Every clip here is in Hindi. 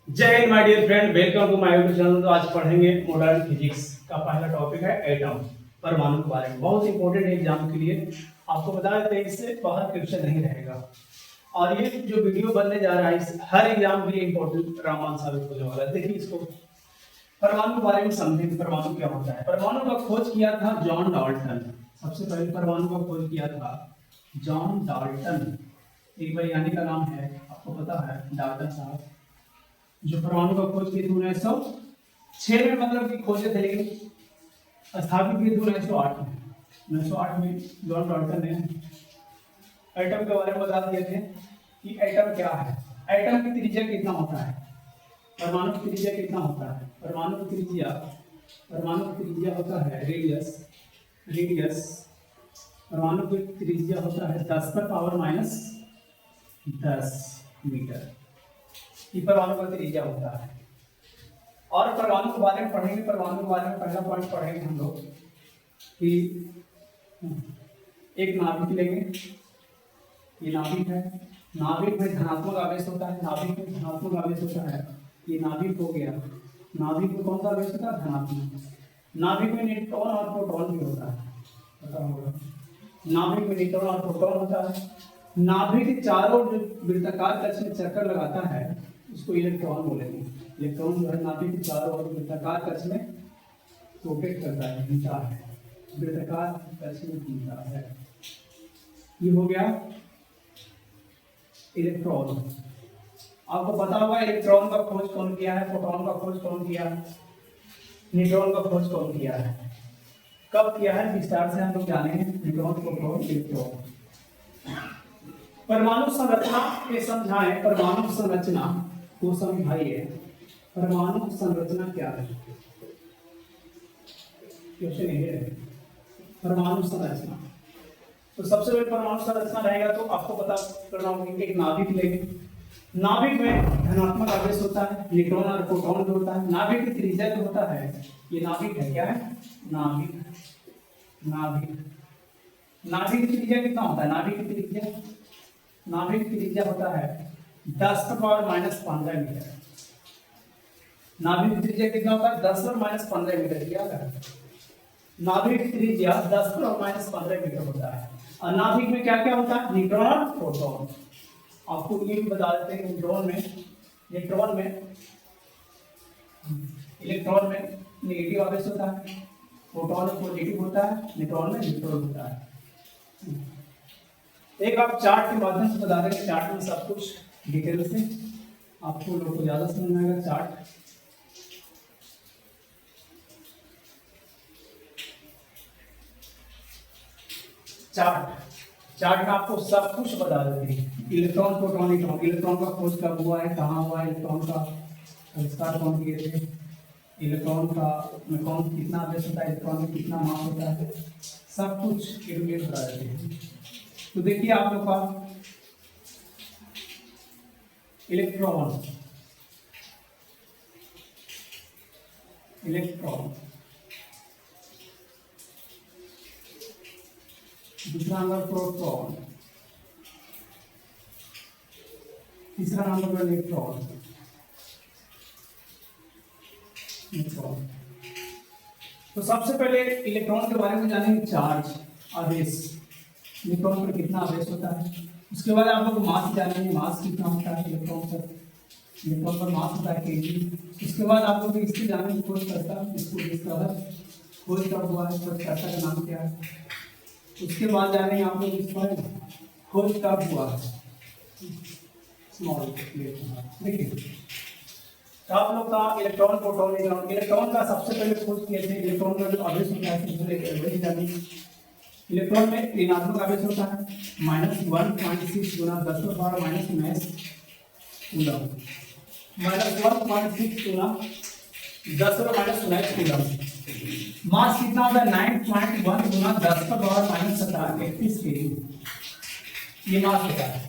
जय Hind my dear friend, welcome to my YouTube channel. तो आज पढ़ेंगे मॉडर्न फिजिक्स का पहला टॉपिक है एटम, परमाणु के बारे में। बहुत इंपॉर्टेंट है एग्जाम के लिए। आपको बता देते हैं इससे बाहर क्वेश्चन नहीं रहेगा। और ये जो वीडियो बनने जा रहा है हर एग्जाम के लिए इंपॉर्टेंट रामान साबित होने वाला है। देखिए इसको परमाणु के बारे में समझेंगे। परमाणु क्या होता है? परमाणु का खोज किया था जॉन डाल्टन। सबसे पहले परमाणु का खोज किया था जॉन डाल्टन। एक वैज्ञानिक का नाम है, आपको पता है, डाल्टन साहब, जो परमाणु का खोज किए थे 1906 में, मतलब कि खोजे थे, लेकिन स्थापित किए थे 1908 में। 1908 में जॉन डाल्टन ने एटम के बारे में बता दिए थे कि एटम क्या है, एटम की त्रिज्या कितना होता है, परमाणु की त्रिज्या कितना होता है। परमाणु की त्रिज्या होता है रेडियस। परमाणु की त्रिज्या होता है 10 पर पावर माइनस 10 मीटर। ये परमाणु का त्रिज्या होता है। और परमाणु के बारे में पढ़ेंगे। परमाणु के बारे में पहला पॉइंट पढ़ेंगे हम लोग कि एक नाभिक लेंगे। ये नाभिक है, नाभिक में धनात्मक आवेश होता है, नाभिक में धनात्मक आवेश होता है। ये नाभिक हो गया, नाभिक में कौन सा आवेश होता है? धनात्मक। नाभिक में न्यूट्रॉन और प्रोटॉन भी होता है, पता होगा। नाभिक में न्यूट्रॉन और प्रोटॉन होता है। नाभिक के चारों जो वृत्ताकार कक्ष में चक्कर लगाता है उसको इलेक्ट्रॉन बोलेंगे। इलेक्ट्रॉन जो है नाभिक के चारों ओर वृत्ताकार कक्ष में रोटेट करता है, घूमता है, वृत्ताकार कक्ष में घूमता है। ये हो गया इलेक्ट्रॉन। आपको पता होगा इलेक्ट्रॉन का खोज कौन किया है, प्रोटॉन का खोज कौन किया है, न्यूट्रॉन का खोज कौन किया है, कब किया है, विस्तार से हम लोग जानेंगे। Neutron, proton, electron. परमाणु संरचना के समझाएं, परमाणु संरचना को समझाइए। परमाणु संरचना क्या है? क्वेश्चन ये है, परमाणु संरचना। तो सबसे पहले परमाणु संरचना रहेगा तो आपको पता करना होगा कि एक नाभिक लेंगे। नाभिक में धनात्मक आवेश होता है, न्यूट्रॉन और प्रोटॉन भी होता है। नाभिक की त्रिज्या जो होता है, ये नाभिक है, क्या है? नाभिक की त्रिज्या कितना होता है? नाभिक की त्रिज्या होता है 10 पर पावर माइनस 15 मीटर। नाभिक की त्रिज्या कितना होता है? 10 पर माइनस 15 मीटर। क्या है? नाभिक की त्रिज्या 10 पर माइनस 15 मीटर होता है। और नाभिक में क्या क्या होता है? न्यूट्रॉन और प्रोटॉन। आपको ये भी बता देते हैं, इलेक्ट्रॉन में नेगेटिव आवेश होता है, प्रोटॉन में पॉजिटिव होता है, न्यूट्रॉन में न्यूट्रल होता है। एक आप चार्ट के माध्यम से बता देंगे, चार्ट में सब कुछ डिटेल से आपको लोग को ज्यादा समझ में आएगा। चार्ट में आपको सब कुछ बता देते हैं। Electron, proton, neutron. इलेक्ट्रॉन का खोज कब हुआ है, कहाँ हुआ है, इलेक्ट्रॉन का आविष्कार कौन किए थे, इलेक्ट्रॉन का में कौन कितना आवेश होता है, इलेक्ट्रॉन में कितना मास होता है, सब कुछ एक बता देते हैं। तो देखिए आप लोग का इलेक्ट्रॉन दूसरा नंबर प्रोटॉन, तीसरा नंबर पर न्यूट्रॉन। तो सबसे पहले इलेक्ट्रॉन के बारे में जानेंगे, चार्ज, आवेश। इलेक्ट्रॉन पर कितना आवेश होता है। उसके बाद आप लोग मास जानेंगे, मास कितना होता है इलेक्ट्रॉन पर मास होता है kg। उसके बाद आप लोग इससे जानेंगे खोजकर्ता, इसको डिस्कवर, खोज कब हुआ है, खोजकर्ता का नाम क्या है। उसके बाद जानेंगे आप लोग इस पर खोज कब हुआ है, स्मॉल। देखिए आप लोग का इलेक्ट्रॉन, प्रोटॉन, न्यूट्रॉन। इलेक्ट्रॉन का सबसे पहले खोज किए थे। इलेक्ट्रॉन का जो आवेश होता है, इलेक्ट्रॉन में ऋणात्मक आवेश होता है -1.6 गुना 10 पर पावर माइनस कूलम, -1.6 गुना 10 पर माइनस कूलम। मास कितना होता है? 9.1 गुना 10 पर पावर माइनस 31 केजी। ये मास होता है।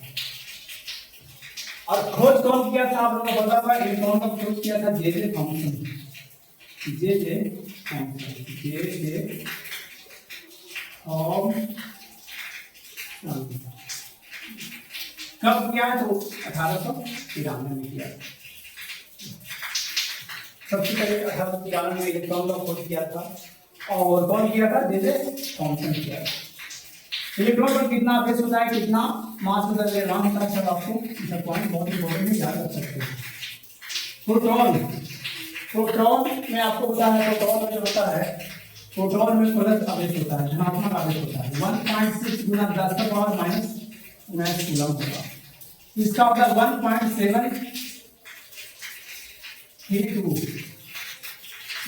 और खोज कौन किया था? आप लोगों को पता था, इलेक्ट्रॉन का खोज किया था जे थॉमसन। कब किया? तो 1893 में किया। सबसे पहले 1892 में इलेक्ट्रॉन का खोज किया था, और कौन किया था? जे थॉमसन किया था। इलेक्ट्रॉन पर कितना अवेश होता है, कितना मास होता है, नाम होता है, सब आपको इसका पॉइंट बहुत इंपॉर्टेंट है, याद रख सकते हैं। प्रोटॉन, प्रोटॉन में आपको पता है, प्रोटॉन में जो होता है, प्रोटॉन में प्लस आवेश होता है, धनात्मक आवेश होता है। 1.6 गुना 10 का पावर माइनस 19 कूलम होगा। इसका मतलब 1.732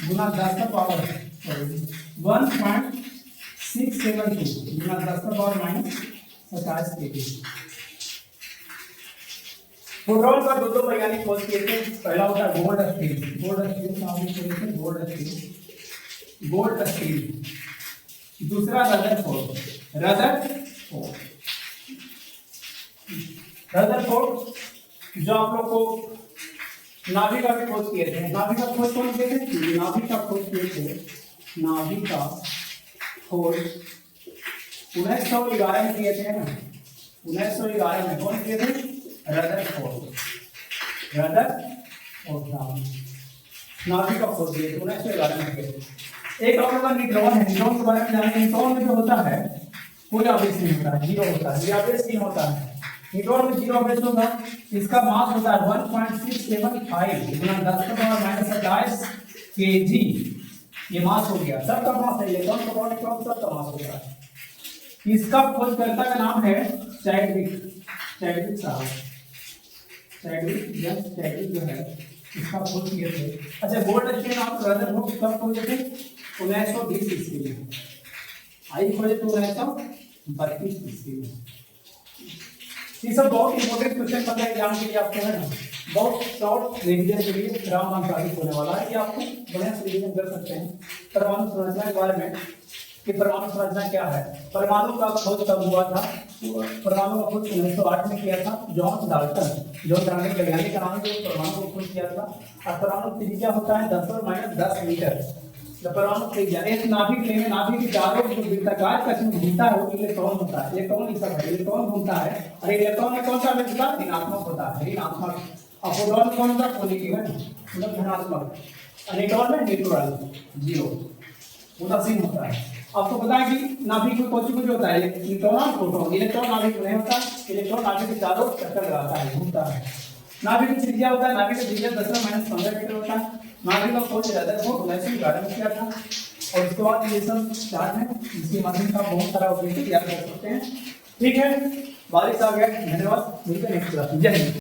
गुना 10 का पावर 1.672 गुना 10 का पावर माइनस 27 केजी। प्रोटॉन पर दो वैज्ञानिक खोज किए थे। पहला होता है गोल्ड स्टील, गोल्ड स्टील। दूसरा रदरफोर्ड, जो आप लोग को नाभिक का भी खोज किए थे। नाभिक का खोज कौन किए थे? नाभिक का खोज किए थे, नाभिक का खोज 1911 में किए थे ना, 1911 में कौन किए थे? रदरफोर्ड। नाभिक का खोज किए थे 1911 में किए थे। एक और होगा न्यूट्रॉन है। न्यूट्रॉन के बारे में जानेंगे। न्यूट्रॉन में जो होता है कोई आवेश नहीं होता है, जीरो होता है, ये आवेश नहीं होता है। न्यूट्रॉन में जीरो आवेश होगा। इसका मास होता है 1.675 गुना 10 का पावर माइनस 27 केजी। ये मास हो गया, सबका मास है, इलेक्ट्रॉन प्रोटॉन न्यूट्रॉन सबका मास होता है। इसका खोजकर्ता का नाम है चैडविक साहब। चैडविक जो है, इसका खोज किए थे। अच्छा, गोल्ड स्टील आप रदरफोर्ड कब खोजे थे? 1920 ईस्वी में। आई खोजे तो 1932 ईस्वी में। ये सब बहुत इंपॉर्टेंट क्वेश्चन पता है एग्जाम के लिए आपको, है ना। बहुत शॉर्ट रिवीजन के लिए रामबाण साबित होने वाला है कि आपको बढ़िया से रिवीजन कर सकते हैं परमाणु संरचना के बारे में कि परमाणु संरचना क्या है। परमाणु का खोज कब हुआ था? परमाणु का खोज 1908 में किया था जॉन डाल्टन वैज्ञानिक का नाम है, जो परमाणु को खोज किया था। और परमाणु त्रिज्या होता है 10⁻10 मीटर। परमाणु त्रिज्या एक नाभिक में, नाभिक के चारों जो वृत्ताकार कक्ष में घूमता है वो इलेक्ट्रॉन होता है। इलेक्ट्रॉन इलेक्ट्रॉन घूमता है, और इलेक्ट्रॉन में कौन सा आवेश होता है? ऋणात्मक होता है, ऋणात्मक। और प्रोटॉन कौन सा? पॉजिटिव है, मतलब धनात्मक। न्यूट्रॉन में न्यूट्रल, जीरो, उदासीन होता है। आपको पता है कि नाभिक में कौन सी कुछ होता है? Neutron, proton. इलेक्ट्रॉन नाभिक में नहीं होता, इलेक्ट्रॉन नाभिक के चारों चक्कर लगाता है, घूमता है। नाभिक की त्रिज्या होता है, नाभिक की त्रिज्या 10⁻15 मीटर होता है। नाभिक का खोज रदरफोर्ड 1911 में किया था। और उसके बाद ये सब चार्ट है, जिसके माध्यम से आप बहुत सारा ऑब्जेक्टिव याद कर सकते हैं। ठीक है, बारिश आ गया। धन्यवाद, मिलते हैं नेक्स्ट क्लास में। जय हिंद।